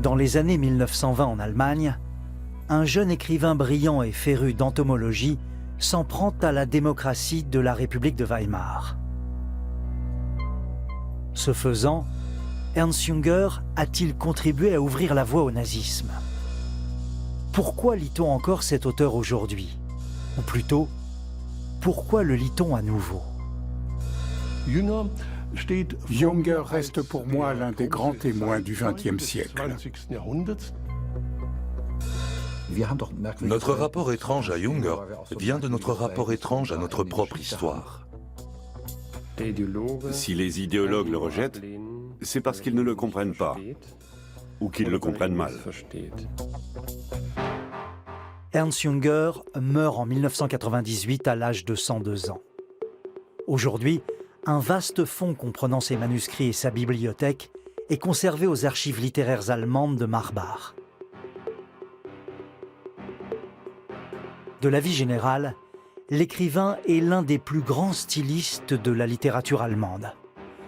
Dans les années 1920 en Allemagne, un jeune écrivain brillant et féru d'entomologie s'en prend à la démocratie de la République de Weimar. Ce faisant, Ernst Junger a-t-il contribué à ouvrir la voie au nazisme? Pourquoi lit-on encore cet auteur aujourd'hui? Ou plutôt, pourquoi le lit-on à nouveau? Junger reste pour moi l'un des grands témoins du XXe siècle. Notre rapport étrange à Junger vient de notre rapport étrange à notre propre histoire. Si les idéologues le rejettent, c'est parce qu'ils ne le comprennent pas, ou qu'ils le comprennent mal. Ernst Junger meurt en 1998 à l'âge de 102 ans. Aujourd'hui, un vaste fonds comprenant ses manuscrits et sa bibliothèque est conservé aux archives littéraires allemandes de Marbach. De la vie générale, l'écrivain est l'un des plus grands stylistes de la littérature allemande.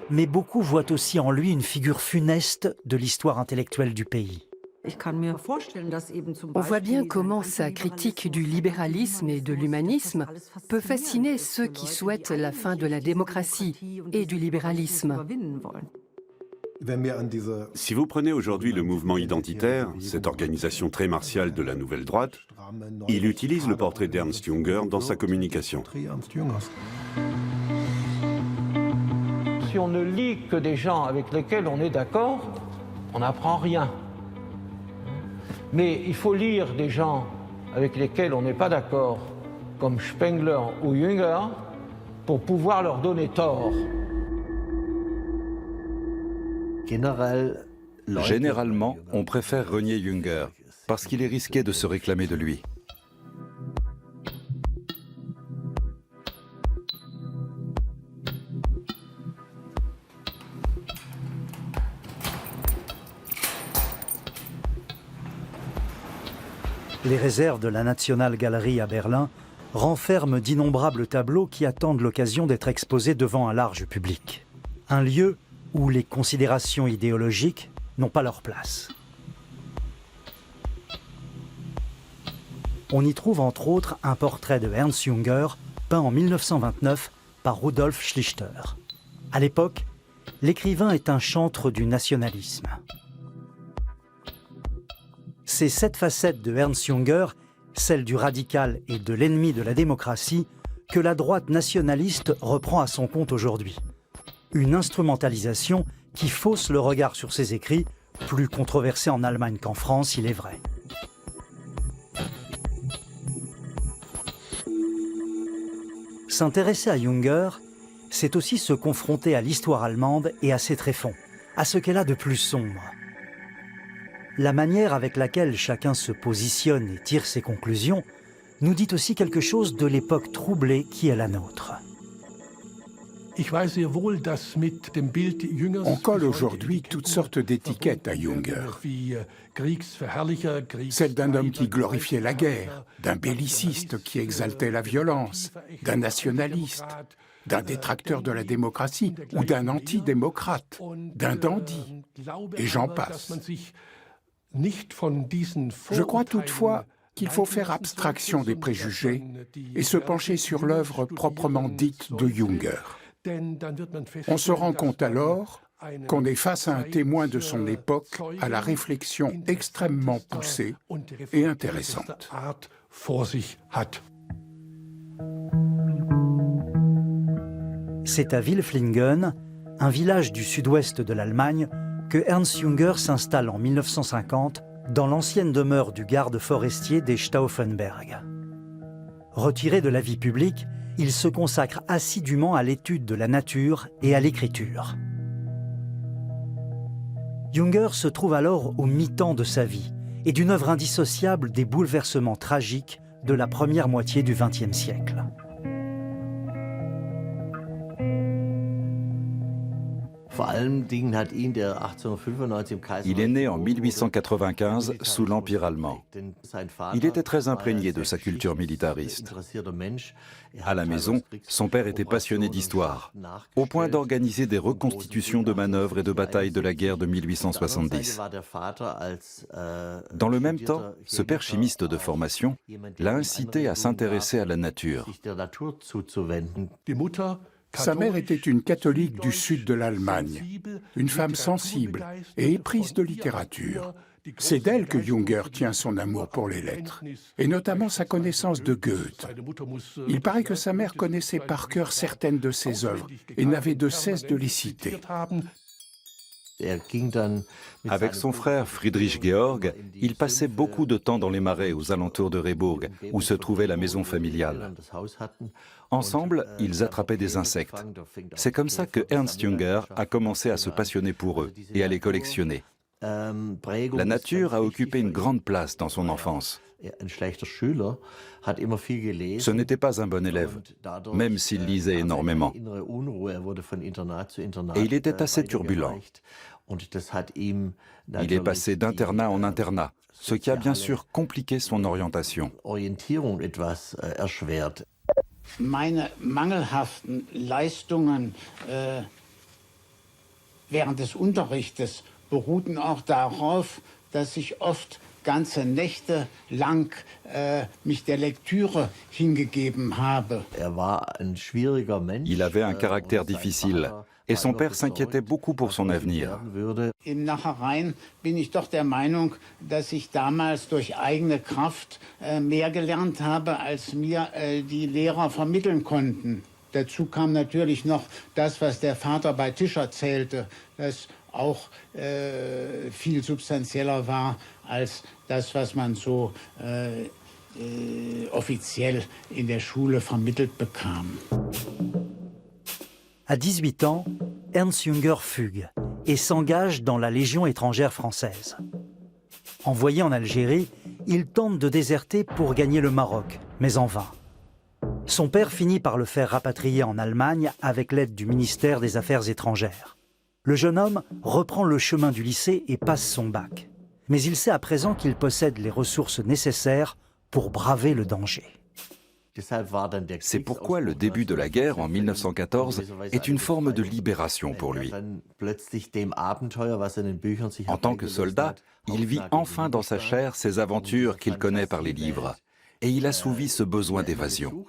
Mais beaucoup voient aussi en lui une figure funeste de l'histoire intellectuelle du pays. On voit bien comment sa critique du libéralisme et de l'humanisme peut fasciner ceux qui souhaitent la fin de la démocratie et du libéralisme. Si vous prenez aujourd'hui le mouvement identitaire, cette organisation très martiale de la nouvelle droite, il utilise le portrait d'Ernst Junger dans sa communication. Si on ne lit que des gens avec lesquels on est d'accord, on n'apprend rien. Mais il faut lire des gens avec lesquels on n'est pas d'accord, comme Spengler ou Junger, pour pouvoir leur donner tort. Généralement, on préfère renier Junger parce qu'il est risqué de se réclamer de lui. Les réserves de la Nationalgalerie à Berlin renferment d'innombrables tableaux qui attendent l'occasion d'être exposés devant un large public. Un lieu où les considérations idéologiques n'ont pas leur place. On y trouve entre autres un portrait de Ernst Junger peint en 1929 par Rudolf Schlichter. À l'époque, l'écrivain est un chantre du nationalisme. C'est cette facette de Ernst Junger, celle du radical et de l'ennemi de la démocratie, que la droite nationaliste reprend à son compte aujourd'hui. Une instrumentalisation qui fausse le regard sur ses écrits, plus controversés en Allemagne qu'en France, il est vrai. S'intéresser à Junger, c'est aussi se confronter à l'histoire allemande et à ses tréfonds, à ce qu'elle a de plus sombre. La manière avec laquelle chacun se positionne et tire ses conclusions nous dit aussi quelque chose de l'époque troublée qui est la nôtre. On colle aujourd'hui toutes sortes d'étiquettes à Junger. Celle d'un homme qui glorifiait la guerre, d'un belliciste qui exaltait la violence, d'un nationaliste, d'un détracteur de la démocratie ou d'un antidémocrate, d'un dandy, et j'en passe. Je crois toutefois qu'il faut faire abstraction des préjugés et se pencher sur l'œuvre proprement dite de Junger. On se rend compte alors qu'on est face à un témoin de son époque à la réflexion extrêmement poussée et intéressante. C'est à Wilflingen, un village du sud-ouest de l'Allemagne, que Ernst Junger s'installe en 1950 dans l'ancienne demeure du garde forestier des Stauffenberg. Retiré de la vie publique, il se consacre assidûment à l'étude de la nature et à l'écriture. Junger se trouve alors au mi-temps de sa vie et d'une œuvre indissociable des bouleversements tragiques de la première moitié du XXe siècle. Il est né en 1895 sous l'Empire allemand. Il était très imprégné de sa culture militariste. À la maison, son père était passionné d'histoire, au point d'organiser des reconstitutions de manœuvres et de batailles de la guerre de 1870. Dans le même temps, ce père chimiste de formation l'a incité à s'intéresser à la nature. Sa mère était une catholique du sud de l'Allemagne, une femme sensible et éprise de littérature. C'est d'elle que Junger tient son amour pour les lettres, et notamment sa connaissance de Goethe. Il paraît que sa mère connaissait par cœur certaines de ses œuvres et n'avait de cesse de les citer. Avec son frère Friedrich Georg, il passait beaucoup de temps dans les marais aux alentours de Rehburg, où se trouvait la maison familiale. Ensemble, ils attrapaient des insectes. C'est comme ça que Ernst Junger a commencé à se passionner pour eux et à les collectionner. La nature a occupé une grande place dans son enfance. Ce n'était pas un bon élève, même s'il lisait énormément. Et il était assez turbulent. Il est passé d'internat en internat, ce qui a bien sûr compliqué son orientation. Meine mangelhaften Leistungen während des Unterrichtes beruhten auch darauf, dass ich oft ganze Nächte lang mich der Lektüre hingegeben habe. Il avait un caractère difficile et son père s'inquiétait beaucoup pour son avenir. Im Nachhinein bin ich doch der Meinung, dass ich damals durch eigene Kraft mehr gelernt habe, als mir die Lehrer vermitteln konnten. Dazu kam natürlich noch das, was der Vater bei Tisch erzählte, das auch viel substanzieller war als das, was man so offiziell in der Schule vermittelt bekam. À 18 ans, Ernst Junger fugue et s'engage dans la Légion étrangère française. Envoyé en Algérie, il tente de déserter pour gagner le Maroc, mais en vain. Son père finit par le faire rapatrier en Allemagne avec l'aide du ministère des Affaires étrangères. Le jeune homme reprend le chemin du lycée et passe son bac. Mais il sait à présent qu'il possède les ressources nécessaires pour braver le danger. C'est pourquoi le début de la guerre en 1914 est une forme de libération pour lui. En tant que soldat, il vit enfin dans sa chair ces aventures qu'il connaît par les livres. Et il assouvit ce besoin d'évasion.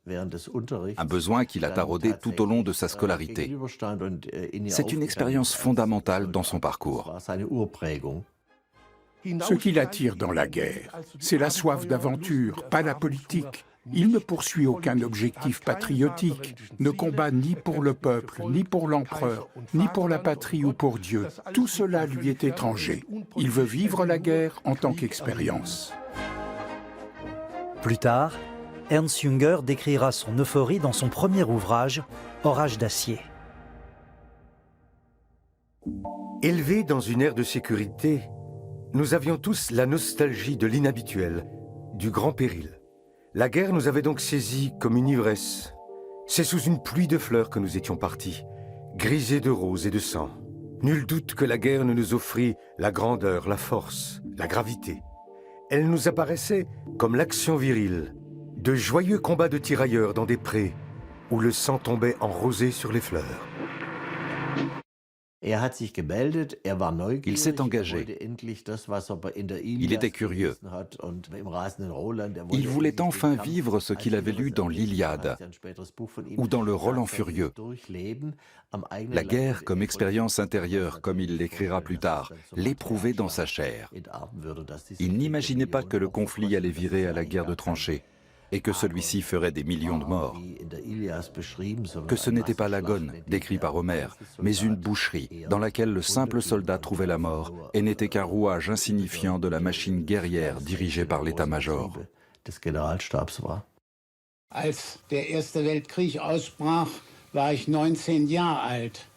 Un besoin qu'il a taraudé tout au long de sa scolarité. C'est une expérience fondamentale dans son parcours. Ce qui l'attire dans la guerre, c'est la soif d'aventure, pas la politique. Il ne poursuit aucun objectif patriotique, ne combat ni pour le peuple, ni pour l'empereur, ni pour la patrie ou pour Dieu. Tout cela lui est étranger. Il veut vivre la guerre en tant qu'expérience. Plus tard, Ernst Junger décrira son euphorie dans son premier ouvrage, Orage d'acier. Élevés dans une ère de sécurité, nous avions tous la nostalgie de l'inhabituel, du grand péril. La guerre nous avait donc saisis comme une ivresse. C'est sous une pluie de fleurs que nous étions partis, grisés de rose et de sang. Nul doute que la guerre ne nous offrit la grandeur, la force, la gravité. Elle nous apparaissait comme l'action virile, de joyeux combats de tirailleurs dans des prés, où le sang tombait en rosée sur les fleurs. Il s'est engagé. Il était curieux. Il voulait enfin vivre ce qu'il avait lu dans l'Iliade ou dans le Roland furieux. La guerre comme expérience intérieure, comme il l'écrira plus tard, l'éprouver dans sa chair. Il n'imaginait pas que le conflit allait virer à la guerre de tranchées et que celui-ci ferait des millions de morts. Que ce n'était pas l'agone, décrit par Homère, mais une boucherie dans laquelle le simple soldat trouvait la mort et n'était qu'un rouage insignifiant de la machine guerrière dirigée par l'état-major. Als der Erste Weltkrieg ausbrach, war ich 19 Jahre alt.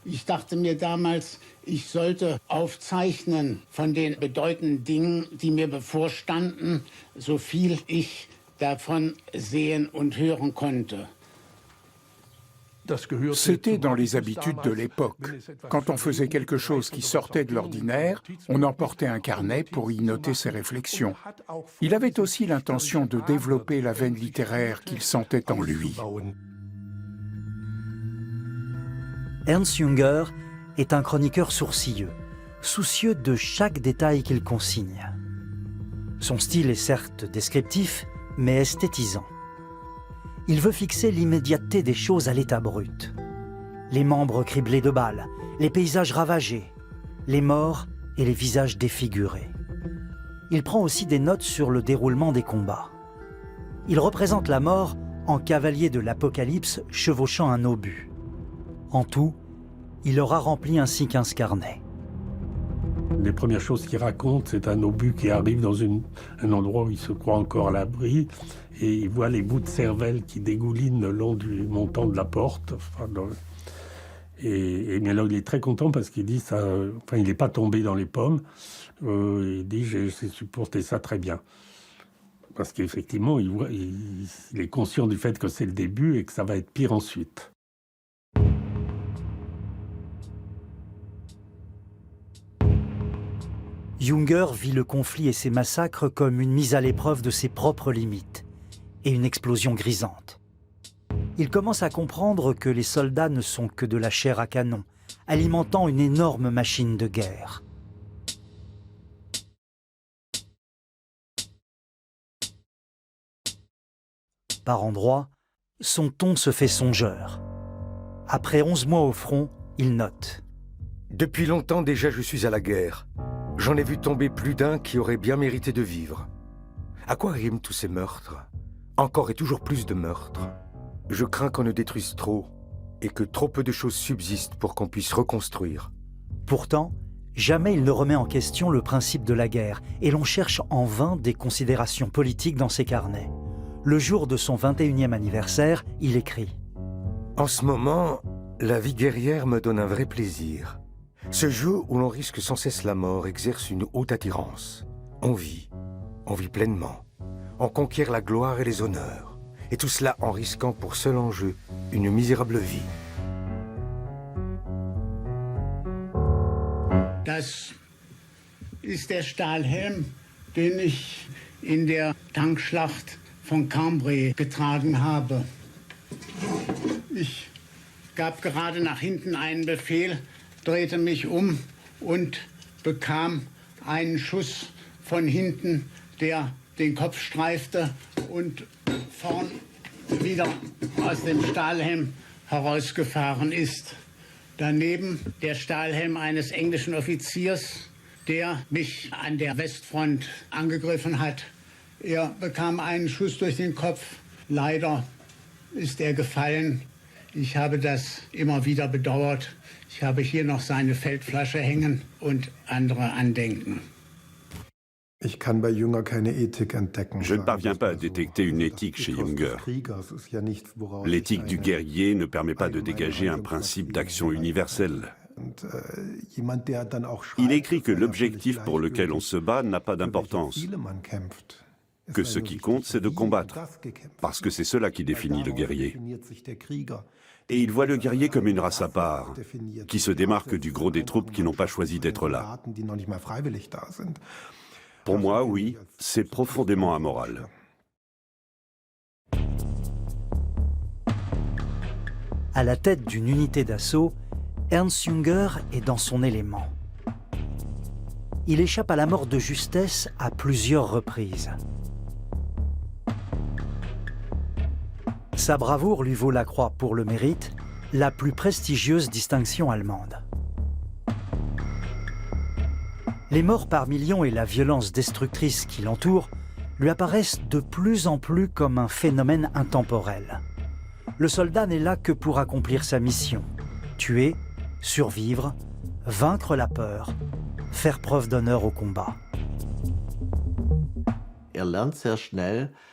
Ich dachte mir damals, ich sollte aufzeichnen von den bedeutenden Dingen, die mir bevorstanden, so viel ich davon sehen und hören konnte. C'était dans les habitudes de l'époque. Quand on faisait quelque chose qui sortait de l'ordinaire, on emportait un carnet pour y noter ses réflexions. Il avait aussi l'intention de développer la veine littéraire qu'il sentait en lui. Ernst Junger est un chroniqueur sourcilleux, soucieux de chaque détail qu'il consigne. Son style est certes descriptif, mais esthétisant. Il veut fixer l'immédiateté des choses à l'état brut. Les membres criblés de balles, les paysages ravagés, les morts et les visages défigurés. Il prend aussi des notes sur le déroulement des combats. Il représente la mort en cavalier de l'Apocalypse chevauchant un obus. En tout, il aura rempli ainsi 15 carnets. Les premières choses qu'il raconte, c'est un obus qui arrive dans un endroit où il se croit encore à l'abri et il voit les bouts de cervelle qui dégoulinent le long du montant de la porte. Mais là, il est très content parce qu'il dit il n'est pas tombé dans les pommes. Il dit j'ai supporté ça très bien. Parce qu'effectivement, il est conscient du fait que c'est le début et que ça va être pire ensuite. Junger vit le conflit et ses massacres comme une mise à l'épreuve de ses propres limites et une explosion grisante. Il commence à comprendre que les soldats ne sont que de la chair à canon, alimentant une énorme machine de guerre. Par endroits, son ton se fait songeur. Après 11 mois au front, il note. Depuis longtemps déjà je suis à la guerre. J'en ai vu tomber plus d'un qui aurait bien mérité de vivre. À quoi riment tous ces meurtres? Encore et toujours plus de meurtres. Je crains qu'on ne détruise trop et que trop peu de choses subsistent pour qu'on puisse reconstruire. Pourtant, jamais il ne remet en question le principe de la guerre et l'on cherche en vain des considérations politiques dans ses carnets. Le jour de son 21e anniversaire, il écrit « En ce moment, la vie guerrière me donne un vrai plaisir. Ce jeu où l'on risque sans cesse la mort exerce une haute attirance. On vit pleinement. On conquiert la gloire et les honneurs. Et tout cela en risquant pour seul enjeu une misérable vie. » Das ist der Stahlhelm, den ich in der Tankschlacht von Cambrai getragen habe. Ich gab gerade nach hinten einen Befehl, drehte mich um und bekam einen Schuss von hinten, der den Kopf streifte und vorn wieder aus dem Stahlhelm herausgefahren ist. Daneben der Stahlhelm eines englischen Offiziers, der mich an der Westfront angegriffen hat. Er bekam einen Schuss durch den Kopf. Leider ist er gefallen. Ich habe das immer wieder bedauert. Ich habe hier noch seine Feldflasche hängen und andere Andenken. Je ne parviens pas à détecter une éthique chez Junger. L'éthique du guerrier ne permet pas de dégager un principe d'action universelle. Il écrit que l'objectif pour lequel on se bat n'a pas d'importance, que ce qui compte, c'est de combattre, parce que c'est cela qui définit le guerrier. Et il voit le guerrier comme une race à part, qui se démarque du gros des troupes qui n'ont pas choisi d'être là. Pour moi, oui, c'est profondément amoral. À la tête d'une unité d'assaut, Ernst Junger est dans son élément. Il échappe à la mort de justesse à plusieurs reprises. Sa bravoure lui vaut la croix pour le mérite, la plus prestigieuse distinction allemande. Les morts par millions et la violence destructrice qui l'entoure lui apparaissent de plus en plus comme un phénomène intemporel. Le soldat n'est là que pour accomplir sa mission, tuer, survivre, vaincre la peur, faire preuve d'honneur au combat.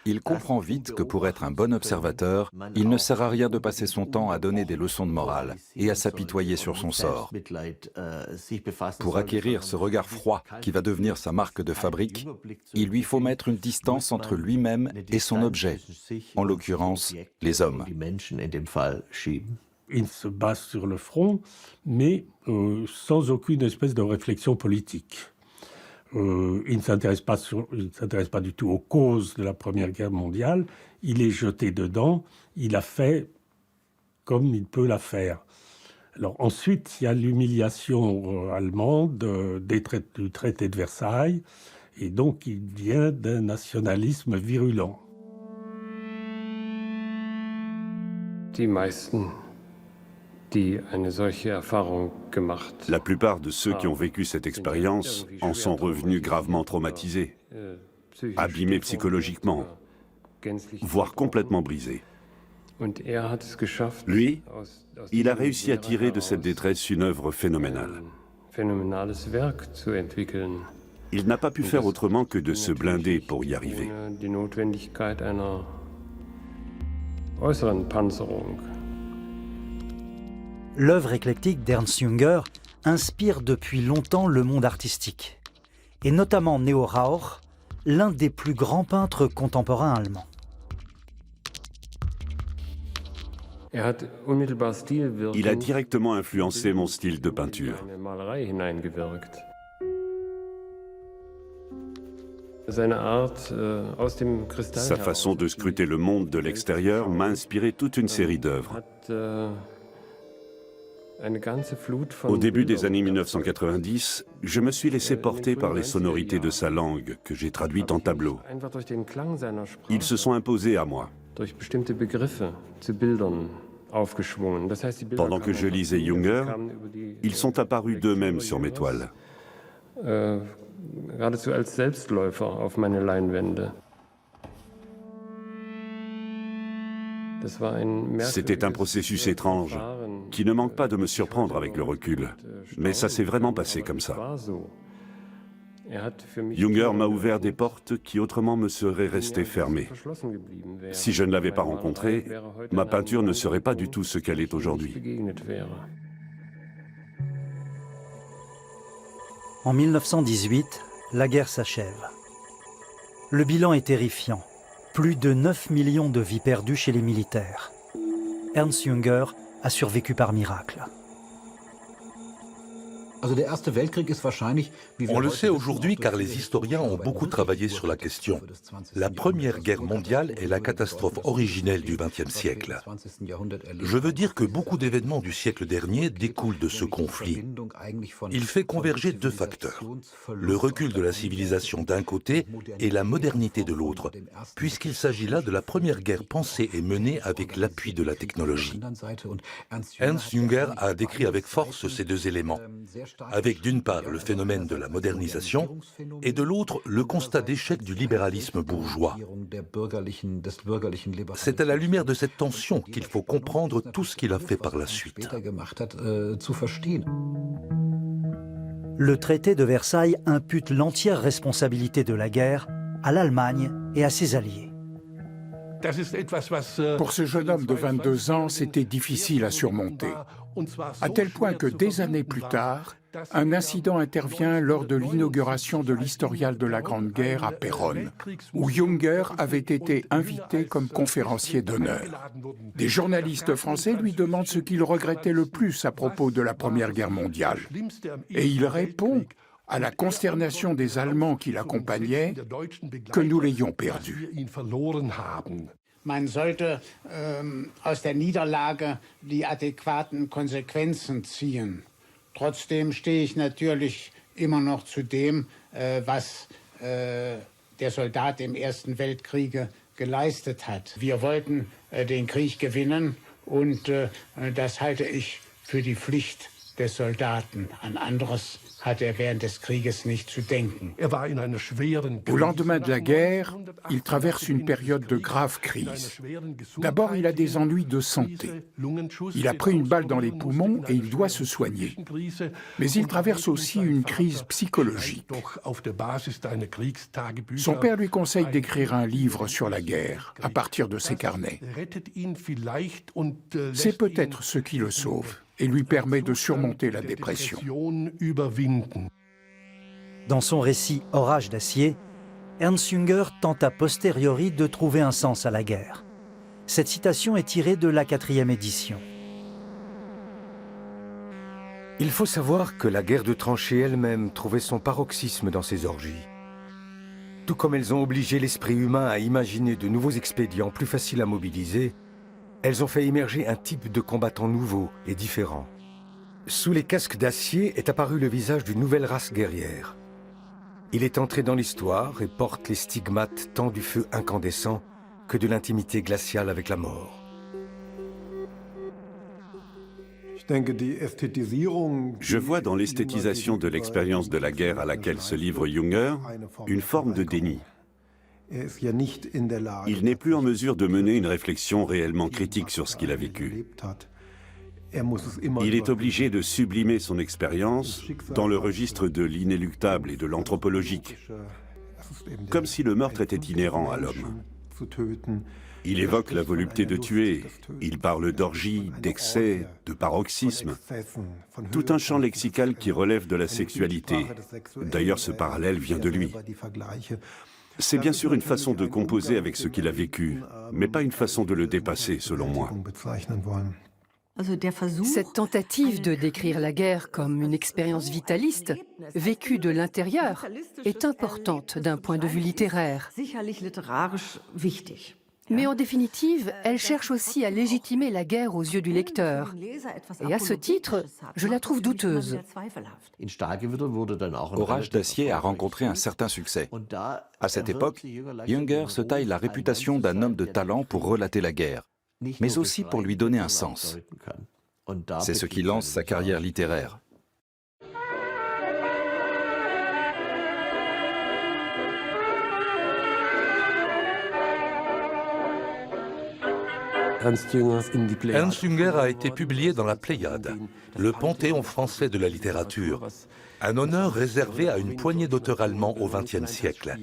Il comprend vite que pour être un bon observateur, il ne sert à rien de passer son temps à donner des leçons de morale et à s'apitoyer sur son sort. Pour acquérir ce regard froid qui va devenir sa marque de fabrique, il lui faut mettre une distance entre lui-même et son objet, en l'occurrence les hommes. Il se base sur le front, mais sans aucune espèce de réflexion politique. Il ne s'intéresse pas du tout aux causes de la Première Guerre mondiale. Il est jeté dedans. Il a fait comme il peut la faire. Alors ensuite, il y a l'humiliation allemande du traité de Versailles, et donc il vient d'un nationalisme virulent. La plupart de ceux qui ont vécu cette expérience en sont revenus gravement traumatisés, abîmés psychologiquement, voire complètement brisés. Lui, il a réussi à tirer de cette détresse une œuvre phénoménale. Il n'a pas pu faire autrement que de se blinder pour y arriver. L'œuvre éclectique d'Ernst Jünger inspire depuis longtemps le monde artistique, et notamment Neo Rauch, l'un des plus grands peintres contemporains allemands. Il a directement influencé mon style de peinture. Sa façon de scruter le monde de l'extérieur m'a inspiré toute une série d'œuvres. Au début des années 1990, je me suis laissé porter par les sonorités de sa langue, que j'ai traduites en tableaux. Ils se sont imposés à moi. Pendant que je lisais Jünger, ils sont apparus d'eux-mêmes sur mes toiles. C'était un processus étrange, qui ne manque pas de me surprendre avec le recul, mais ça s'est vraiment passé comme ça. Jünger m'a ouvert des portes qui autrement me seraient restées fermées. Si je ne l'avais pas rencontré, ma peinture ne serait pas du tout ce qu'elle est aujourd'hui. En 1918, la guerre s'achève. Le bilan est terrifiant. Plus de 9 millions de vies perdues chez les militaires. Ernst Jünger a survécu par miracle. On le sait aujourd'hui car les historiens ont beaucoup travaillé sur la question. La Première Guerre mondiale est la catastrophe originelle du XXe siècle. Je veux dire que beaucoup d'événements du siècle dernier découlent de ce conflit. Il fait converger deux facteurs, le recul de la civilisation d'un côté et la modernité de l'autre, puisqu'il s'agit là de la première guerre pensée et menée avec l'appui de la technologie. Ernst Jünger a décrit avec force ces deux éléments, avec d'une part le phénomène de la modernisation et de l'autre le constat d'échec du libéralisme bourgeois. C'est à la lumière de cette tension qu'il faut comprendre tout ce qu'il a fait par la suite. Le traité de Versailles impute l'entière responsabilité de la guerre à l'Allemagne et à ses alliés. Pour ce jeune homme de 22 ans, c'était difficile à surmonter, à tel point que des années plus tard, un incident intervient lors de l'inauguration de l'historial de la Grande Guerre à Péronne, où Jünger avait été invité comme conférencier d'honneur. Des journalistes français lui demandent ce qu'il regrettait le plus à propos de la Première Guerre mondiale. Et il répond, à la consternation des Allemands qui l'accompagnaient, que nous l'ayons perdu. Man sollte aus der Niederlage die adäquaten Konsequenzen ziehen. Trotzdem stehe ich natürlich immer noch zu dem, was der Soldat im Ersten Weltkrieg geleistet hat. Wir wollten den Krieg gewinnen und das halte ich für die Pflicht des Soldaten. An anderes hat während des Krieges nicht zu denken. Au lendemain de la guerre, il traverse une période de grave crise. D'abord, il a des ennuis de santé. Il a pris une balle dans les poumons et il doit se soigner. Mais il traverse aussi une crise psychologique. Son père lui conseille d'écrire un livre sur la guerre, à partir de ses carnets. C'est peut-être ce qui le sauve et lui permet de surmonter la dépression. Dans son récit Orage d'acier, Ernst Jünger tente a posteriori de trouver un sens à la guerre. Cette citation est tirée de la 4e édition. Il faut savoir que la guerre de tranchées elle-même trouvait son paroxysme dans ces orgies. Tout comme elles ont obligé l'esprit humain à imaginer de nouveaux expédients plus faciles à mobiliser, elles ont fait émerger un type de combattant nouveau et différent. Sous les casques d'acier est apparu le visage d'une nouvelle race guerrière. Il est entré dans l'histoire et porte les stigmates tant du feu incandescent que de l'intimité glaciale avec la mort. Je vois dans l'esthétisation de l'expérience de la guerre à laquelle se livre Junger une forme de déni. Il n'est plus en mesure de mener une réflexion réellement critique sur ce qu'il a vécu. Il est obligé de sublimer son expérience dans le registre de l'inéluctable et de l'anthropologique, comme si le meurtre était inhérent à l'homme. Il évoque la volupté de tuer, il parle d'orgie, d'excès, de paroxysme, tout un champ lexical qui relève de la sexualité. D'ailleurs, ce parallèle vient de lui. C'est bien sûr une façon de composer avec ce qu'il a vécu, mais pas une façon de le dépasser, selon moi. Cette tentative de décrire la guerre comme une expérience vitaliste, vécue de l'intérieur, est importante d'un point de vue littéraire. Mais en définitive, elle cherche aussi à légitimer la guerre aux yeux du lecteur. Et à ce titre, je la trouve douteuse. Orage d'acier a rencontré un certain succès. À cette époque, Junger se taille la réputation d'un homme de talent pour relater la guerre, mais aussi pour lui donner un sens. C'est ce qui lance sa carrière littéraire. Ernst Junger a été publié dans la Pléiade, le panthéon français de la littérature, un honneur réservé à une poignée d'auteurs allemands au XXe siècle.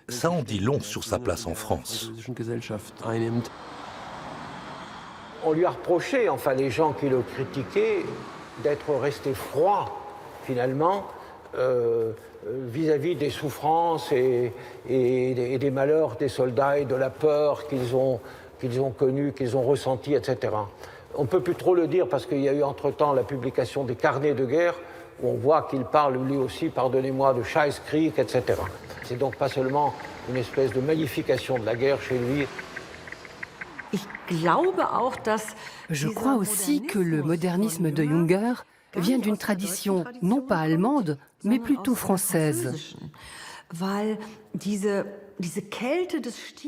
Ça en dit long sur sa place en France. On lui a reproché, enfin les gens qui le critiquaient, d'être resté froid, finalement, vis-à-vis des souffrances et des malheurs des soldats et de la peur qu'ils ont connue, qu'ils ont ressentie, etc. On ne peut plus trop le dire parce qu'il y a eu entre-temps la publication des carnets de guerre où on voit qu'il parle lui aussi, pardonnez-moi, de Scheißkrieg, etc. C'est donc pas seulement une espèce de magnification de la guerre chez lui. Je crois aussi que le modernisme de Junger vient d'une tradition non pas allemande, mais plutôt française.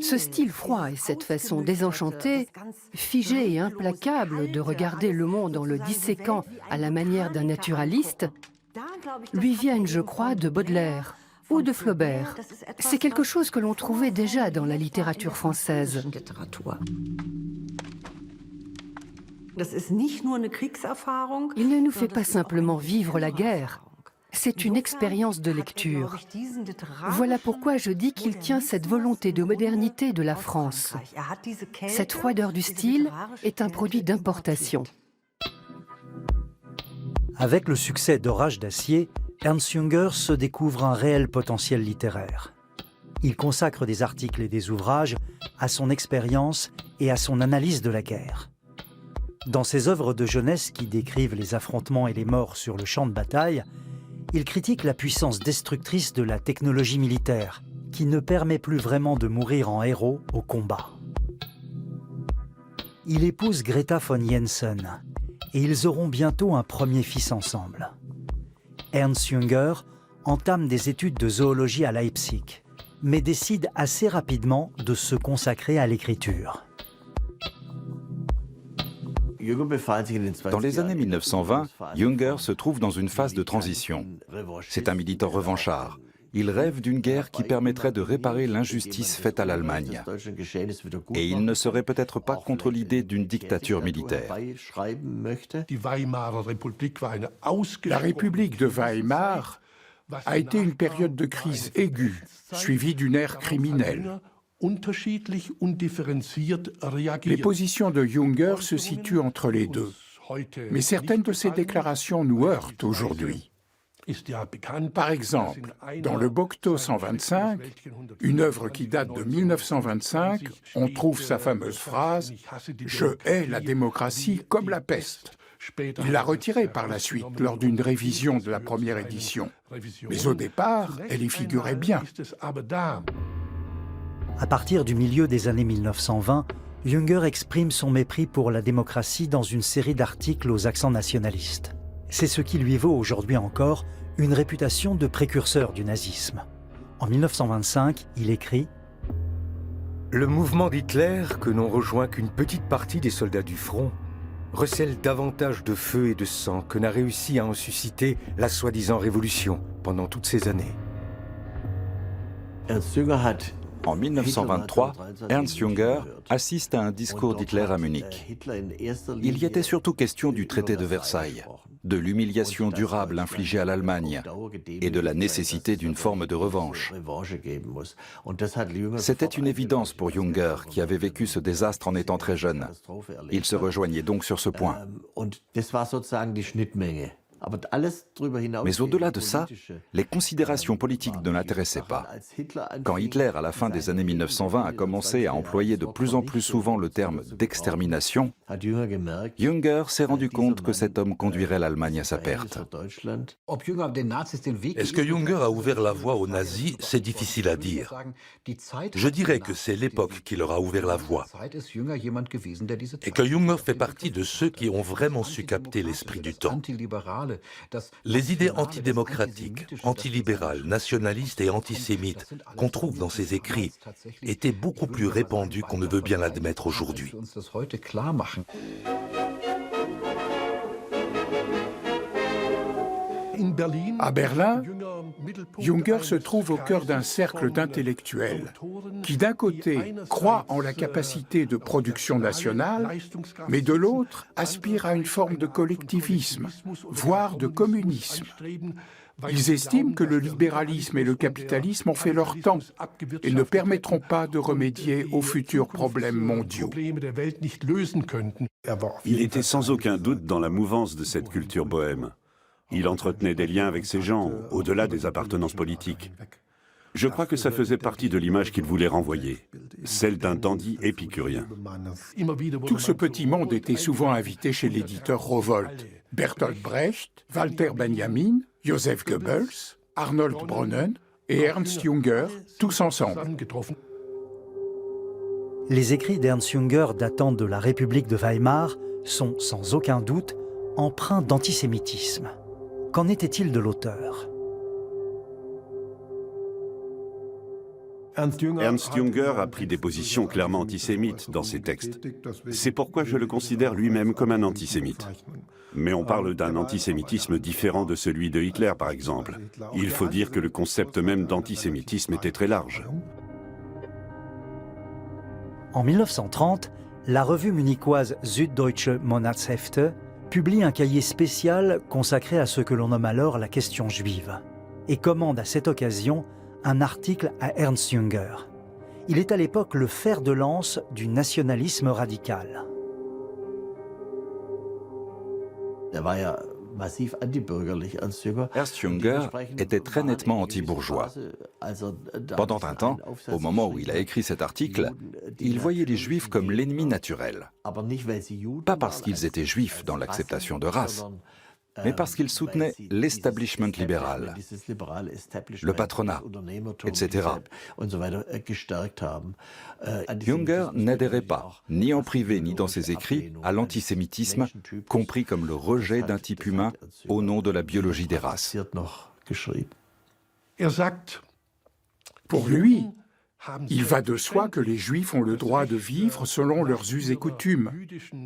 Ce style froid et cette façon désenchantée, figée et implacable de regarder le monde en le disséquant à la manière d'un naturaliste, lui viennent, je crois, de Baudelaire ou de Flaubert. C'est quelque chose que l'on trouvait déjà dans la littérature française. Il ne nous fait pas simplement vivre la guerre, c'est une expérience de lecture. Voilà pourquoi je dis qu'il tient cette volonté de modernité de la France. Cette froideur du style est un produit d'importation. Avec le succès d'Orage d'acier, Ernst Junger se découvre un réel potentiel littéraire. Il consacre des articles et des ouvrages à son expérience et à son analyse de la guerre. Dans ses œuvres de jeunesse qui décrivent les affrontements et les morts sur le champ de bataille, il critique la puissance destructrice de la technologie militaire, qui ne permet plus vraiment de mourir en héros au combat. Il épouse Greta von Jensen, et ils auront bientôt un premier fils ensemble. Ernst Junger entame des études de zoologie à Leipzig, mais décide assez rapidement de se consacrer à l'écriture. Dans les années 1920, Junger se trouve dans une phase de transition. C'est un militant revanchard. Il rêve d'une guerre qui permettrait de réparer l'injustice faite à l'Allemagne. Et il ne serait peut-être pas contre l'idée d'une dictature militaire. La République de Weimar a été une période de crise aiguë, suivie d'une ère criminelle. Les positions de Junger se situent entre les deux, mais certaines de ses déclarations nous heurtent aujourd'hui. Par exemple, dans le Bokhto 125, une œuvre qui date de 1925, on trouve sa fameuse phrase « Je hais la démocratie comme la peste ». Il l'a retirée par la suite, lors d'une révision de la première édition. Mais au départ, elle y figurait bien. À partir du milieu des années 1920, Junger exprime son mépris pour la démocratie dans une série d'articles aux accents nationalistes. C'est ce qui lui vaut aujourd'hui encore une réputation de précurseur du nazisme. En 1925, il écrit « Le mouvement d'Hitler, que n'ont rejoint qu'une petite partie des soldats du front, recèle davantage de feu et de sang que n'a réussi à en susciter la soi-disant révolution pendant toutes ces années. » En 1923, Ernst Junger assiste à un discours d'Hitler à Munich. Il y était surtout question du traité de Versailles, de l'humiliation durable infligée à l'Allemagne et de la nécessité d'une forme de revanche. C'était une évidence pour Junger, qui avait vécu ce désastre en étant très jeune. Il se rejoignait donc sur ce point. Mais au-delà de ça, les considérations politiques ne l'intéressaient pas. Quand Hitler, à la fin des années 1920, a commencé à employer de plus en plus souvent le terme d'extermination, Junger s'est rendu compte que cet homme conduirait l'Allemagne à sa perte. Est-ce que Junger a ouvert la voie aux nazis? C'est difficile à dire. Je dirais que c'est l'époque qui leur a ouvert la voie. Et que Junger fait partie de ceux qui ont vraiment su capter l'esprit du temps. Les idées antidémocratiques, antilibérales, nationalistes et antisémites qu'on trouve dans ses écrits étaient beaucoup plus répandues qu'on ne veut bien l'admettre aujourd'hui. À Berlin, Junger se trouve au cœur d'un cercle d'intellectuels qui, d'un côté, croient en la capacité de production nationale, mais de l'autre, aspirent à une forme de collectivisme, voire de communisme. Ils estiment que le libéralisme et le capitalisme ont fait leur temps et ne permettront pas de remédier aux futurs problèmes mondiaux. Il était sans aucun doute dans la mouvance de cette culture bohème. Il entretenait des liens avec ces gens, au-delà des appartenances politiques. Je crois que ça faisait partie de l'image qu'il voulait renvoyer, celle d'un dandy épicurien. Tout ce petit monde était souvent invité chez l'éditeur Rowohlt. Bertolt Brecht, Walter Benjamin, Joseph Goebbels, Arnold Braunen et Ernst Junger, tous ensemble. Les écrits d'Ernst Junger datant de la République de Weimar sont, sans aucun doute, empreints d'antisémitisme. Qu'en était-il de l'auteur ? Ernst Junger a pris des positions clairement antisémites dans ses textes. C'est pourquoi je le considère lui-même comme un antisémite. Mais on parle d'un antisémitisme différent de celui de Hitler, par exemple. Il faut dire que le concept même d'antisémitisme était très large. En 1930, la revue munichoise Süddeutsche Monatshefte publie un cahier spécial consacré à ce que l'on nomme alors la question juive et commande à cette occasion un article à Ernst Junger. Il est à l'époque le fer de lance du nationalisme radical. Ernst Junger était très nettement anti-bourgeois. Pendant un temps, au moment où il a écrit cet article, il voyait les Juifs comme l'ennemi naturel. Pas parce qu'ils étaient juifs dans l'acceptation de race, mais parce qu'ils soutenaient l'establishment libéral, le patronat, etc. Junger n'adhérait pas, ni en privé ni dans ses écrits, à l'antisémitisme, compris comme le rejet d'un type humain au nom de la biologie des races. Pour lui, il va de soi que les Juifs ont le droit de vivre selon leurs us et coutumes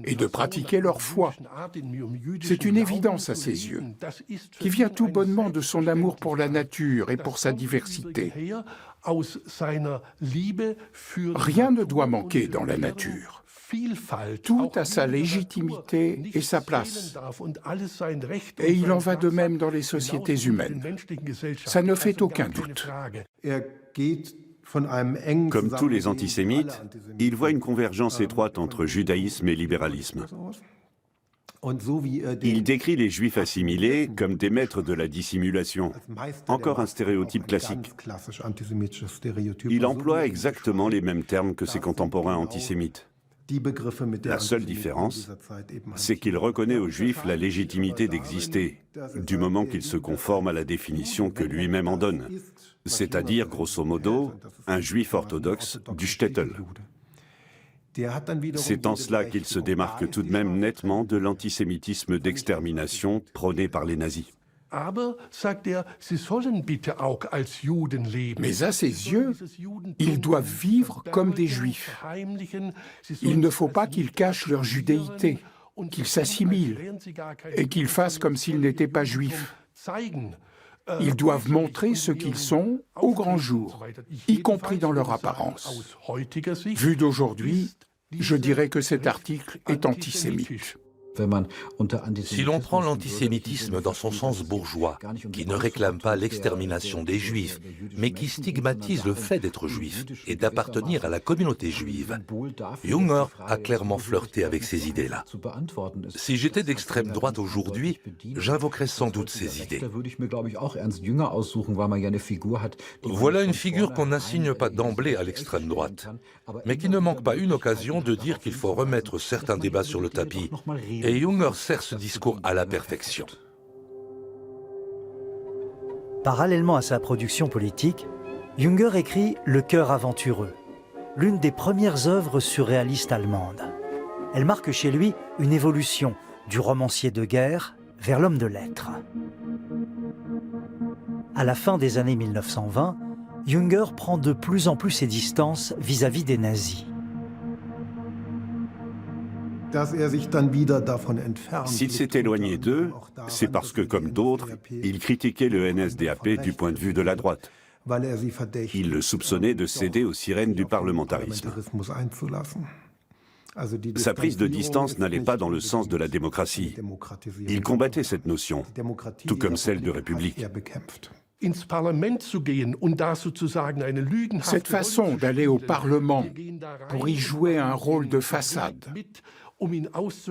et de pratiquer leur foi. C'est une évidence à ses yeux, qui vient tout bonnement de son amour pour la nature et pour sa diversité. Rien ne doit manquer dans la nature. Tout a sa légitimité et sa place. Et il en va de même dans les sociétés humaines. Ça ne fait aucun doute. Comme tous les antisémites, il voit une convergence étroite entre judaïsme et libéralisme. Il décrit les Juifs assimilés comme des maîtres de la dissimulation, encore un stéréotype classique. Il emploie exactement les mêmes termes que ses contemporains antisémites. La seule différence, c'est qu'il reconnaît aux Juifs la légitimité d'exister, du moment qu'ils se conforment à la définition que lui-même en donne, c'est-à-dire, grosso modo, un Juif orthodoxe du shtetl. C'est en cela qu'il se démarque tout de même nettement de l'antisémitisme d'extermination prôné par les nazis. Mais à ses yeux, ils doivent vivre comme des Juifs. Il ne faut pas qu'ils cachent leur judéité, qu'ils s'assimilent et qu'ils fassent comme s'ils n'étaient pas juifs. Ils doivent montrer ce qu'ils sont au grand jour, y compris dans leur apparence. Vu d'aujourd'hui, je dirais que cet article est antisémite. Si l'on prend l'antisémitisme dans son sens bourgeois, qui ne réclame pas l'extermination des Juifs, mais qui stigmatise le fait d'être juif et d'appartenir à la communauté juive, Junger a clairement flirté avec ces idées-là. Si j'étais d'extrême droite aujourd'hui, j'invoquerais sans doute ces idées. Voilà une figure qu'on n'assigne pas d'emblée à l'extrême droite, mais qui ne manque pas une occasion de dire qu'il faut remettre certains débats sur le tapis. Et Junger sert ce discours à la perfection. Parallèlement à sa production politique, Junger écrit Le cœur aventureux, l'une des premières œuvres surréalistes allemandes. Elle marque chez lui une évolution du romancier de guerre vers l'homme de lettres. À la fin des années 1920, Junger prend de plus en plus ses distances vis-à-vis des nazis. S'il s'est éloigné d'eux, c'est parce que, comme d'autres, il critiquait le NSDAP du point de vue de la droite. Il le soupçonnait de céder aux sirènes du parlementarisme. Sa prise de distance n'allait pas dans le sens de la démocratie. Il combattait cette notion, tout comme celle de république. Cette façon d'aller au Parlement pour y jouer un rôle de façade,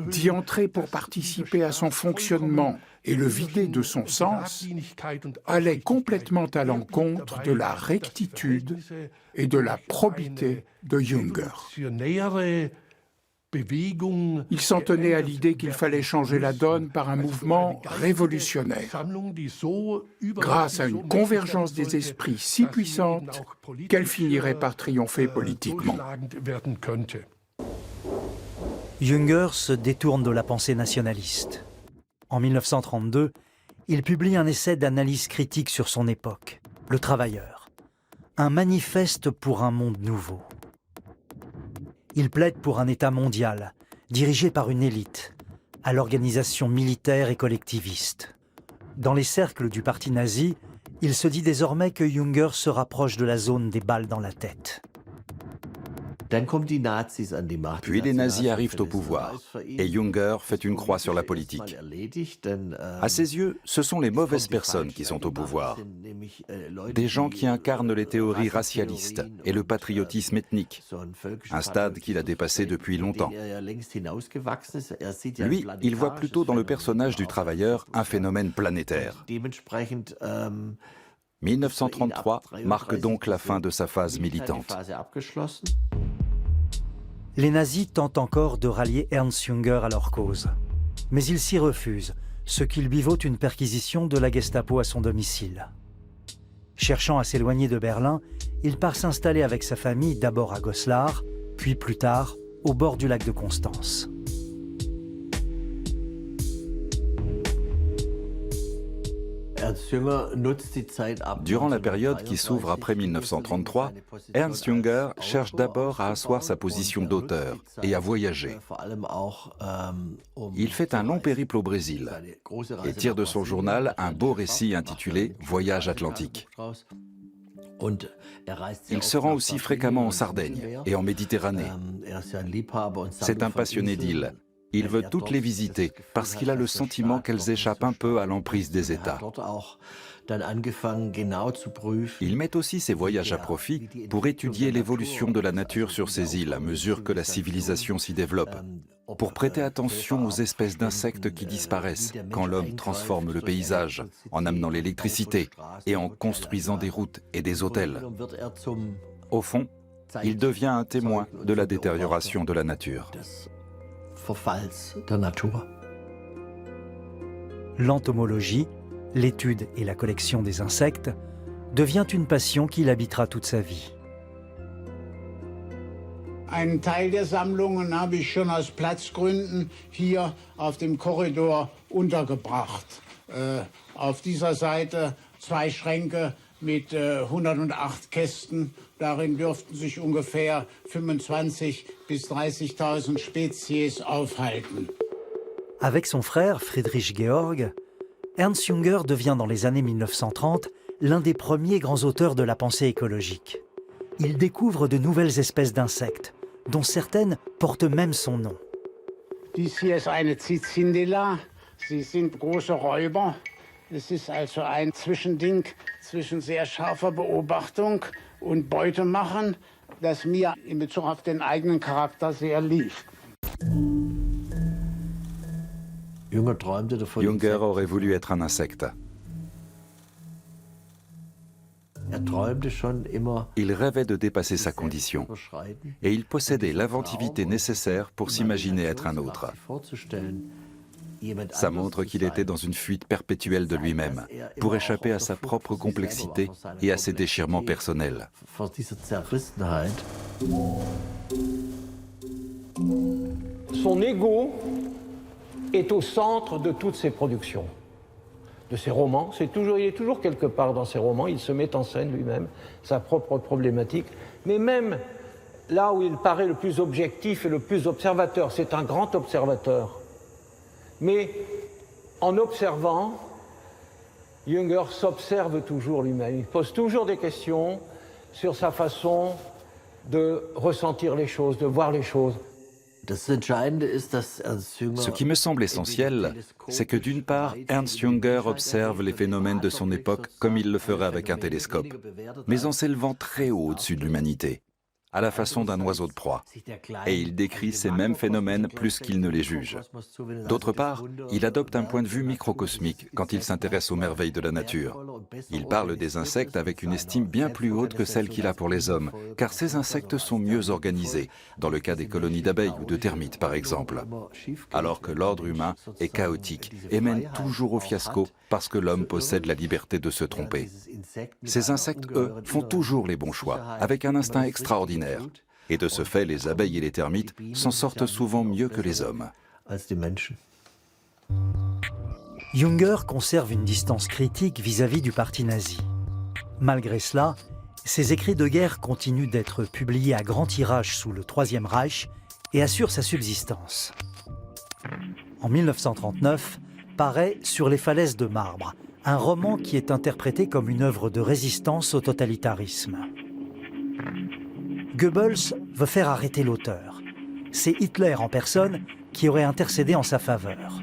d'y entrer pour participer à son fonctionnement et le vider de son sens, allait complètement à l'encontre de la rectitude et de la probité de Junger. Il s'en tenait à l'idée qu'il fallait changer la donne par un mouvement révolutionnaire, grâce à une convergence des esprits si puissante qu'elle finirait par triompher politiquement. Junger se détourne de la pensée nationaliste. En 1932, il publie un essai d'analyse critique sur son époque, Le Travailleur, un manifeste pour un monde nouveau. Il plaide pour un État mondial, dirigé par une élite, à l'organisation militaire et collectiviste. Dans les cercles du parti nazi, il se dit désormais que Junger se rapproche de la zone des balles dans la tête. Puis les nazis arrivent au pouvoir et Junger fait une croix sur la politique. À ses yeux, ce sont les mauvaises personnes qui sont au pouvoir. Des gens qui incarnent les théories racialistes et le patriotisme ethnique, un stade qu'il a dépassé depuis longtemps. Lui, il voit plutôt dans le personnage du travailleur un phénomène planétaire. 1933 marque donc la fin de sa phase militante. Les nazis tentent encore de rallier Ernst Junger à leur cause. Mais il s'y refuse, ce qui lui vaut une perquisition de la Gestapo à son domicile. Cherchant à s'éloigner de Berlin, il part s'installer avec sa famille d'abord à Goslar, puis plus tard au bord du lac de Constance. Durant la période qui s'ouvre après 1933, Ernst Junger cherche d'abord à asseoir sa position d'auteur et à voyager. Il fait un long périple au Brésil et tire de son journal un beau récit intitulé « Voyage atlantique ». Il se rend aussi fréquemment en Sardaigne et en Méditerranée. C'est un passionné d'îles. Il veut toutes les visiter parce qu'il a le sentiment qu'elles échappent un peu à l'emprise des États. Il met aussi ses voyages à profit pour étudier l'évolution de la nature sur ces îles à mesure que la civilisation s'y développe, pour prêter attention aux espèces d'insectes qui disparaissent quand l'homme transforme le paysage en amenant l'électricité et en construisant des routes et des hôtels. Au fond, Il devient un témoin de la détérioration de la nature. L'entomologie, l'étude et la collection des insectes, devient une passion qui l'habitera toute sa vie. Einen Teil der Sammlungen habe ich schon aus Platzgründen hier auf dem Korridor untergebracht. Auf dieser Seite 2 Schränke mit 108 Kästen. Darin dürften sich ungefähr 25.000 bis 30.000 Spezies aufhalten. Avec son frère Friedrich Georg, Ernst Junger devient dans les années 1930 l'un des premiers grands auteurs de la pensée écologique. Il découvre de nouvelles espèces d'insectes, dont certaines portent même son nom. Dies hier ist eine Cicindela. Sie sind große Räuber. Es ist also ein Zwischending zwischen sehr scharfer Beobachtung und Beutemachen, das mir in Bezug auf den eigenen Charakter sehr liegt. Junger aurait voulu être un insecte. Il rêvait de dépasser sa condition et il possédait l'inventivité nécessaire pour s'imaginer être un autre. Ça montre qu'il était dans une fuite perpétuelle de lui-même pour échapper à sa propre complexité et à ses déchirements personnels. Son ego est au centre de toutes ses productions, de ses romans. Il est toujours quelque part dans ses romans, il se met en scène lui-même, sa propre problématique. Mais même là où il paraît le plus objectif et le plus observateur, c'est un grand observateur. Mais en observant, Junger s'observe toujours lui-même. Il pose toujours des questions sur sa façon de ressentir les choses, de voir les choses. Ce qui me semble essentiel, c'est que d'une part, Ernst Junger observe les phénomènes de son époque comme il le ferait avec un télescope, mais en s'élevant très haut au-dessus de l'humanité, à la façon d'un oiseau de proie. Et il décrit ces mêmes phénomènes plus qu'il ne les juge. D'autre part, il adopte un point de vue microcosmique quand il s'intéresse aux merveilles de la nature. Il parle des insectes avec une estime bien plus haute que celle qu'il a pour les hommes, car ces insectes sont mieux organisés, dans le cas des colonies d'abeilles ou de termites par exemple. Alors que l'ordre humain est chaotique et mène toujours au fiasco parce que l'homme possède la liberté de se tromper. Ces insectes, eux, font toujours les bons choix, avec un instinct extraordinaire. Et de ce fait, les abeilles et les termites s'en sortent souvent mieux que les hommes. Junger conserve une distance critique vis-à-vis du parti nazi. Malgré cela, ses écrits de guerre continuent d'être publiés à grand tirage sous le Troisième Reich et assurent sa subsistance. En 1939, paraît Sur les falaises de marbre, un roman qui est interprété comme une œuvre de résistance au totalitarisme. Goebbels veut faire arrêter l'auteur. C'est Hitler en personne qui aurait intercédé en sa faveur.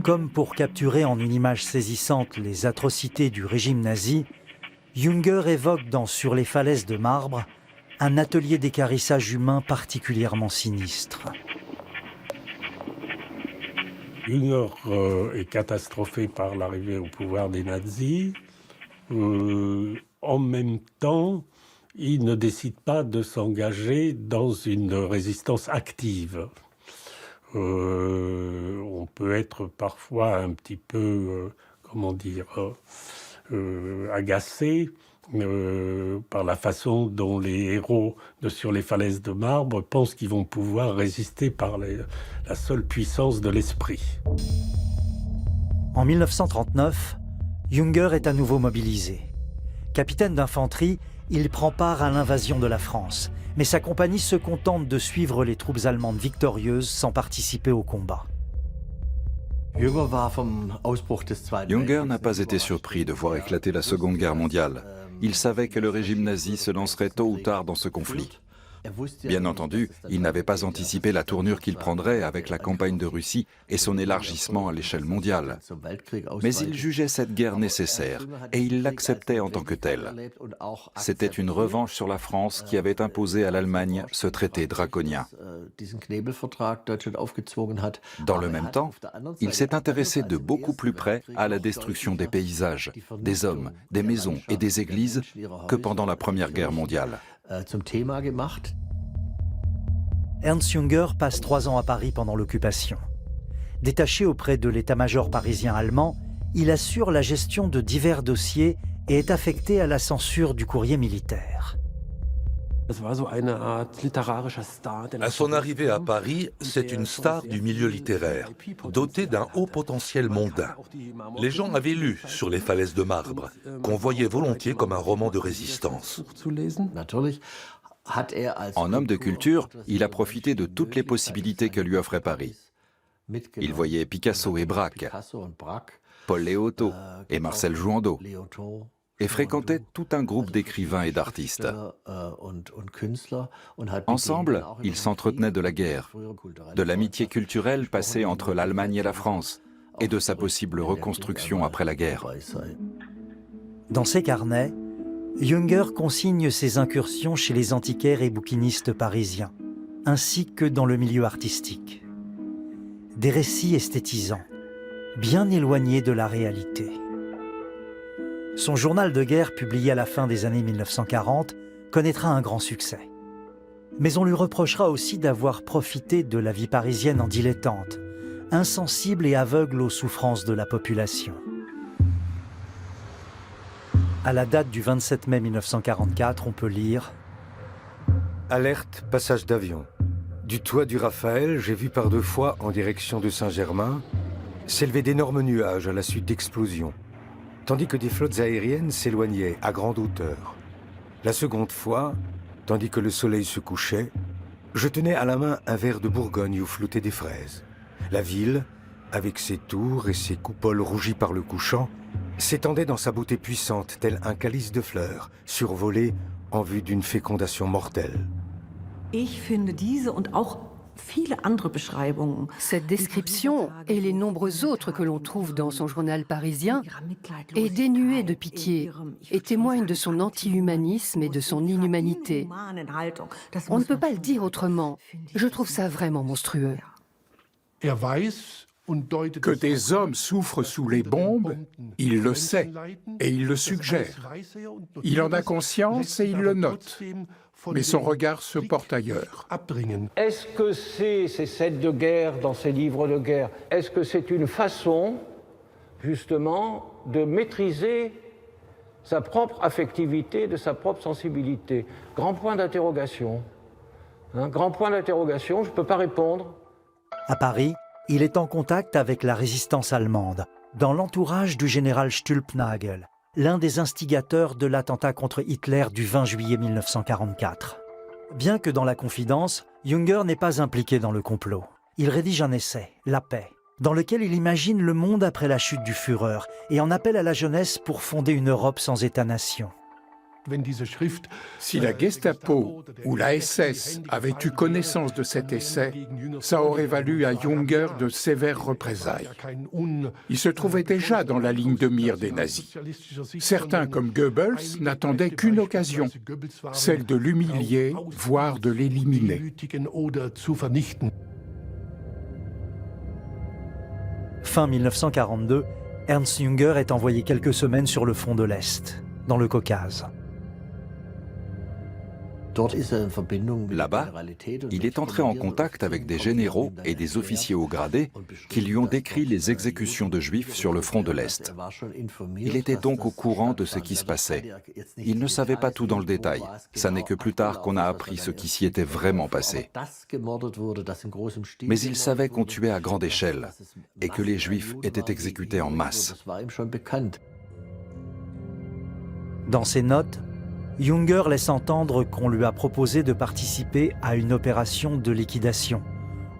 Comme pour capturer en une image saisissante les atrocités du régime nazi, Junger évoque dans Sur les falaises de marbre un atelier d'équarrissage humain particulièrement sinistre. Junger est catastrophé par l'arrivée au pouvoir des nazis. En même temps, il ne décide pas de s'engager dans une résistance active. On peut être parfois un petit peu, agacé par la façon dont les héros de Sur les falaises de marbre pensent qu'ils vont pouvoir résister par la seule puissance de l'esprit. En 1939, Junger est à nouveau mobilisé. Capitaine d'infanterie, il prend part à l'invasion de la France, mais sa compagnie se contente de suivre les troupes allemandes victorieuses sans participer au combat. Junger n'a pas été surpris de voir éclater la Seconde Guerre mondiale. Il savait que le régime nazi se lancerait tôt ou tard dans ce conflit. Bien entendu, il n'avait pas anticipé la tournure qu'il prendrait avec la campagne de Russie et son élargissement à l'échelle mondiale. Mais il jugeait cette guerre nécessaire et il l'acceptait en tant que telle. C'était une revanche sur la France qui avait imposé à l'Allemagne ce traité draconien. Dans le même temps, il s'est intéressé de beaucoup plus près à la destruction des paysages, des hommes, des maisons et des églises que pendant la Première Guerre mondiale. Ernst Junger passe 3 ans à Paris pendant l'occupation. Détaché auprès de l'état-major parisien allemand, il assure la gestion de divers dossiers et est affecté à la censure du courrier militaire. À son arrivée à Paris, c'est une star du milieu littéraire, dotée d'un haut potentiel mondain. Les gens avaient lu Sur les falaises de marbre, qu'on voyait volontiers comme un roman de résistance. En homme de culture, il a profité de toutes les possibilités que lui offrait Paris. Il voyait Picasso et Braque, Paul Léotot et Marcel Jouandeau, et fréquentait tout un groupe d'écrivains et d'artistes. Ensemble, ils s'entretenaient de la guerre, de l'amitié culturelle passée entre l'Allemagne et la France, et de sa possible reconstruction après la guerre. Dans ses carnets, Junger consigne ses incursions chez les antiquaires et bouquinistes parisiens, ainsi que dans le milieu artistique. Des récits esthétisants, bien éloignés de la réalité. Son journal de guerre, publié à la fin des années 1940, connaîtra un grand succès. Mais on lui reprochera aussi d'avoir profité de la vie parisienne en dilettante, insensible et aveugle aux souffrances de la population. À la date du 27 mai 1944, on peut lire « Alerte, passage d'avion. Du toit du Raphaël, j'ai vu par 2 fois, en direction de Saint-Germain, s'élever d'énormes nuages à la suite d'explosions, tandis que des flottes aériennes s'éloignaient à grande hauteur. La seconde fois, tandis que le soleil se couchait, je tenais à la main un verre de Bourgogne où flottaient des fraises. La ville, avec ses tours et ses coupoles rougies par le couchant, s'étendait dans sa beauté puissante, tel un calice de fleurs, survolé en vue d'une fécondation mortelle. » Cette description, et les nombreuses autres que l'on trouve dans son journal parisien, est dénuée de pitié et témoigne de son anti-humanisme et de son inhumanité. On ne peut pas le dire autrement. Je trouve ça vraiment monstrueux. Que des hommes souffrent sous les bombes, il le sait et il le suggère. Il en a conscience et il le note. Mais son regard se porte ailleurs. Est-ce que ces scènes de guerre dans ces livres de guerre, est-ce que c'est une façon, justement, de maîtriser sa propre affectivité, de sa propre sensibilité? Grand point d'interrogation. Grand point d'interrogation, je ne peux pas répondre. À Paris, il est en contact avec la résistance allemande, dans l'entourage du général Stülpnagel, l'un des instigateurs de l'attentat contre Hitler du 20 juillet 1944. Bien que dans la confidence, Junger n'est pas impliqué dans le complot. Il rédige un essai, La paix, dans lequel il imagine le monde après la chute du Führer et en appelle à la jeunesse pour fonder une Europe sans État-nation. Si la Gestapo ou la SS avaient eu connaissance de cet essai, ça aurait valu à Junger de sévères représailles. Il se trouvait déjà dans la ligne de mire des nazis. Certains, comme Goebbels, n'attendaient qu'une occasion, celle de l'humilier, voire de l'éliminer. Fin 1942, Ernst Junger est envoyé quelques semaines sur le front de l'Est, dans le Caucase. Là-bas, il est entré en contact avec des généraux et des officiers haut gradés qui lui ont décrit les exécutions de Juifs sur le front de l'Est. Il était donc au courant de ce qui se passait. Il ne savait pas tout dans le détail. Ça n'est que plus tard qu'on a appris ce qui s'y était vraiment passé. Mais il savait qu'on tuait à grande échelle et que les Juifs étaient exécutés en masse. Dans ses notes, Junger laisse entendre qu'on lui a proposé de participer à une opération de liquidation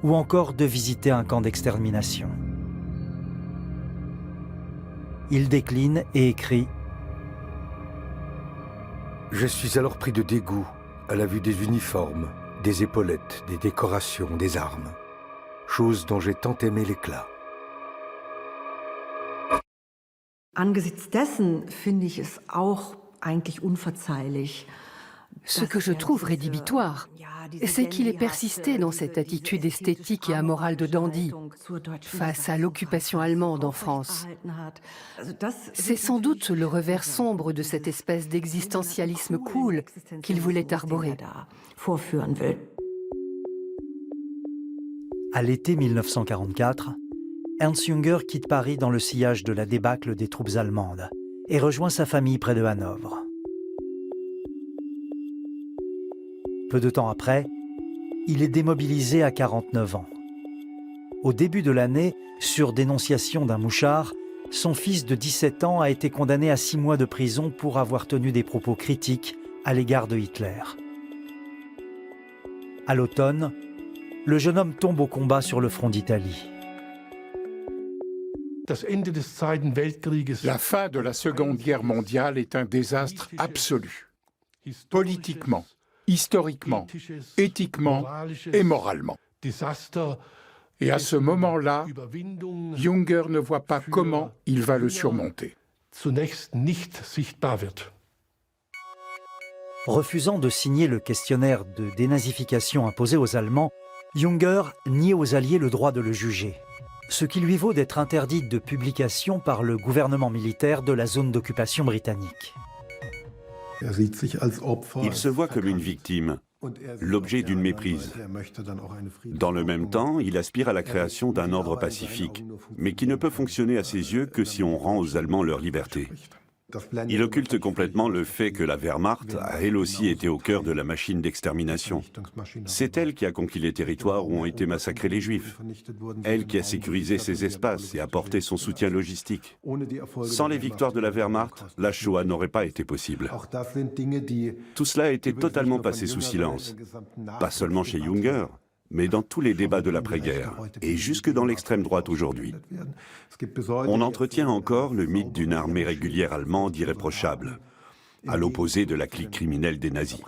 ou encore de visiter un camp d'extermination. Il décline et écrit « Je suis alors pris de dégoût à la vue des uniformes, des épaulettes, des décorations, des armes. Chose dont j'ai tant aimé l'éclat. Angesichts dessen finde ich es auch eigentlich unverzeihlich. Ce que je trouve rédhibitoire, c'est qu'il ait persisté dans cette attitude esthétique et amorale de dandy face à l'occupation allemande en France. C'est sans doute le revers sombre de cette espèce d'existentialisme cool qu'il voulait arborer. À l'été 1944, Ernst Junger quitte Paris dans le sillage de la débâcle des troupes allemandes et rejoint sa famille près de Hanovre. Peu de temps après, il est démobilisé à 49 ans. Au début de l'année, sur dénonciation d'un mouchard, son fils de 17 ans a été condamné à 6 mois de prison pour avoir tenu des propos critiques à l'égard de Hitler. À l'automne, le jeune homme tombe au combat sur le front d'Italie. La fin de la Seconde Guerre mondiale est un désastre absolu, politiquement, historiquement, éthiquement et moralement. Et à ce moment-là, Junger ne voit pas comment il va le surmonter. Refusant de signer le questionnaire de dénazification imposé aux Allemands, Junger nie aux Alliés le droit de le juger, ce qui lui vaut d'être interdit de publication par le gouvernement militaire de la zone d'occupation britannique. Il se voit comme une victime, l'objet d'une méprise. Dans le même temps, il aspire à la création d'un ordre pacifique, mais qui ne peut fonctionner à ses yeux que si on rend aux Allemands leur liberté. Il occulte complètement le fait que la Wehrmacht a elle aussi été au cœur de la machine d'extermination. C'est elle qui a conquis les territoires où ont été massacrés les Juifs. Elle qui a sécurisé ces espaces et apporté son soutien logistique. Sans les victoires de la Wehrmacht, la Shoah n'aurait pas été possible. Tout cela a été totalement passé sous silence. Pas seulement chez Junger, mais dans tous les débats de l'après-guerre, et jusque dans l'extrême droite aujourd'hui. On entretient encore le mythe d'une armée régulière allemande irréprochable, à l'opposé de la clique criminelle des nazis.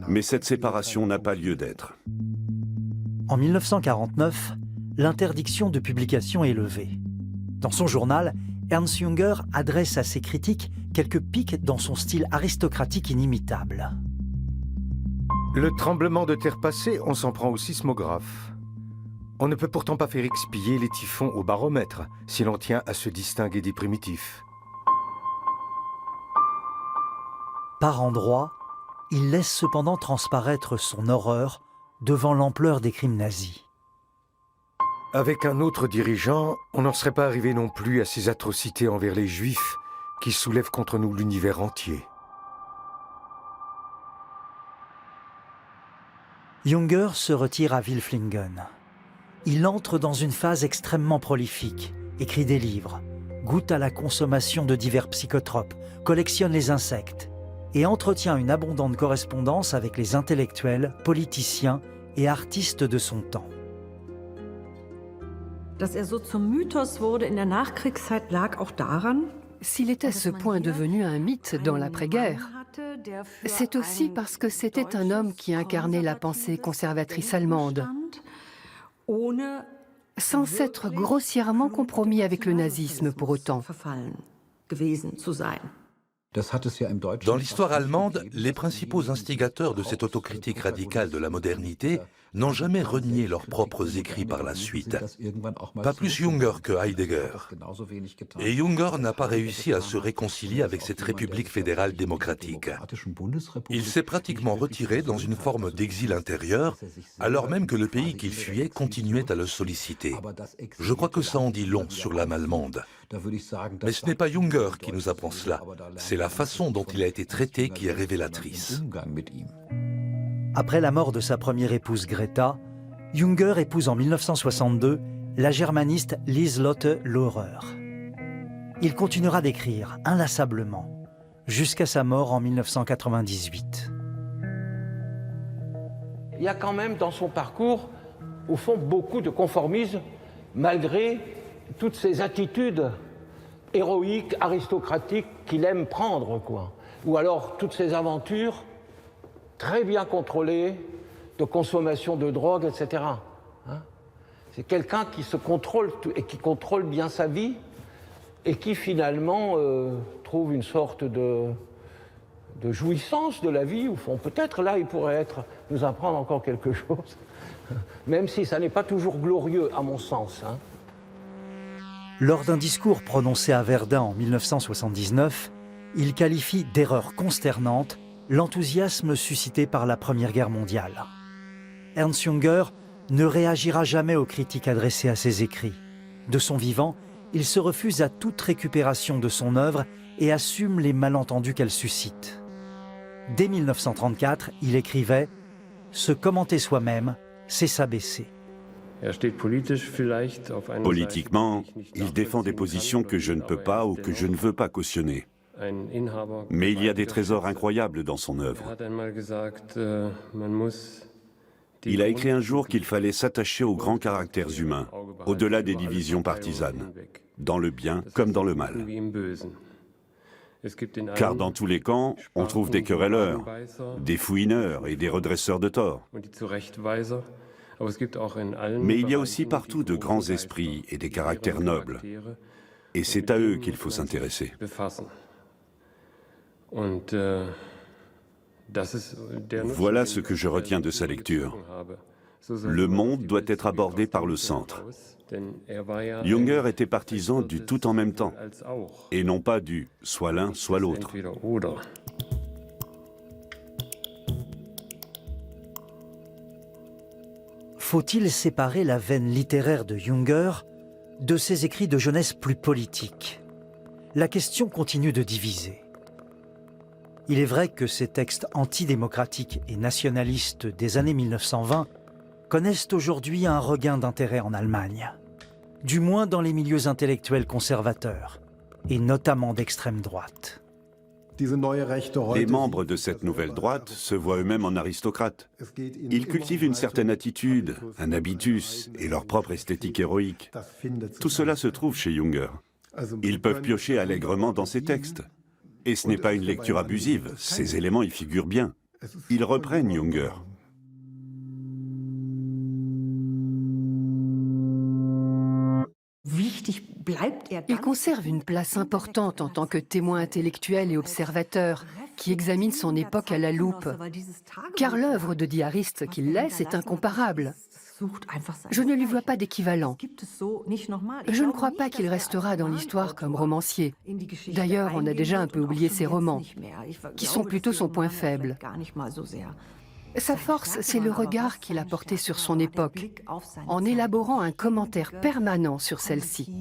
Mais cette séparation n'a pas lieu d'être. En 1949, l'interdiction de publication est levée. Dans son journal, Ernst Junger adresse à ses critiques quelques piques dans son style aristocratique inimitable. Le tremblement de terre passé, on s'en prend au sismographe. On ne peut pourtant pas faire expiller les typhons au baromètre, si l'on tient à se distinguer des primitifs. Par endroits, il laisse cependant transparaître son horreur devant l'ampleur des crimes nazis. Avec un autre dirigeant, on n'en serait pas arrivé non plus à ces atrocités envers les Juifs qui soulèvent contre nous l'univers entier. Junger se retire à Wilflingen. Il entre dans une phase extrêmement prolifique, écrit des livres, goûte à la consommation de divers psychotropes, collectionne les insectes et entretient une abondante correspondance avec les intellectuels, politiciens et artistes de son temps. Dass so zum Mythos wurde in der Nachkriegszeit lag auch daran, s'il est à ce point devenu un mythe dans l'après-guerre, c'est aussi parce que c'était un homme qui incarnait la pensée conservatrice allemande, sans s'être grossièrement compromis avec le nazisme pour autant. Dans l'histoire allemande, les principaux instigateurs de cette autocritique radicale de la modernité n'ont jamais renié leurs propres écrits par la suite. Pas plus Junger que Heidegger. Et Junger n'a pas réussi à se réconcilier avec cette République fédérale démocratique. Il s'est pratiquement retiré dans une forme d'exil intérieur, alors même que le pays qu'il fuyait continuait à le solliciter. Je crois que ça en dit long sur l'âme allemande. Mais ce n'est pas Junger qui nous apprend cela, c'est la façon dont il a été traité qui est révélatrice. Après la mort de sa première épouse Greta, Junger épouse en 1962 la germaniste Lieselotte Laurer. Il continuera d'écrire inlassablement jusqu'à sa mort en 1998. Il y a quand même dans son parcours, au fond, beaucoup de conformisme, malgré toutes ces attitudes héroïques, aristocratiques qu'il aime prendre, quoi. Ou alors toutes ces aventures très bien contrôlée de consommation de drogue, etc. Hein? C'est quelqu'un qui se contrôle et qui contrôle bien sa vie et qui finalement trouve une sorte de jouissance de la vie, au fond. Peut-être là, il pourrait nous apprendre encore quelque chose, même si ça n'est pas toujours glorieux, à mon sens. Hein. Lors d'un discours prononcé à Verdun en 1979, il qualifie d'erreur consternante l'enthousiasme suscité par la Première Guerre mondiale. Ernst Junger ne réagira jamais aux critiques adressées à ses écrits. De son vivant, il se refuse à toute récupération de son œuvre et assume les malentendus qu'elle suscite. Dès 1934, il écrivait « Se commenter soi-même, c'est s'abaisser ». Politiquement, il défend des positions que je ne peux pas ou que je ne veux pas cautionner. Mais il y a des trésors incroyables dans son œuvre. Il a écrit un jour qu'il fallait s'attacher aux grands caractères humains, au-delà des divisions partisanes, dans le bien comme dans le mal. Car dans tous les camps, on trouve des querelleurs, des fouineurs et des redresseurs de tort. Mais il y a aussi partout de grands esprits et des caractères nobles. Et c'est à eux qu'il faut s'intéresser. Voilà ce que je retiens de sa lecture. Le monde doit être abordé par le centre. Junger était partisan du tout en même temps, et non pas du soit l'un, soit l'autre. Faut-il séparer la veine littéraire de Junger de ses écrits de jeunesse plus politiques? La question continue de diviser. Il est vrai que ces textes antidémocratiques et nationalistes des années 1920 connaissent aujourd'hui un regain d'intérêt en Allemagne, du moins dans les milieux intellectuels conservateurs, et notamment d'extrême droite. Les membres de cette nouvelle droite se voient eux-mêmes en aristocrates. Ils cultivent une certaine attitude, un habitus et leur propre esthétique héroïque. Tout cela se trouve chez Junger. Ils peuvent piocher allègrement dans ses textes. Et ce n'est pas une lecture abusive, ces éléments y figurent bien. Ils reprennent Junger. Il conserve une place importante en tant que témoin intellectuel et observateur qui examine son époque à la loupe, car l'œuvre de diariste qu'il laisse est incomparable. Je ne lui vois pas d'équivalent. Je ne crois pas qu'il restera dans l'histoire comme romancier. D'ailleurs, on a déjà un peu oublié ses romans, qui sont plutôt son point faible. Sa force, c'est le regard qu'il a porté sur son époque, en élaborant un commentaire permanent sur celle-ci.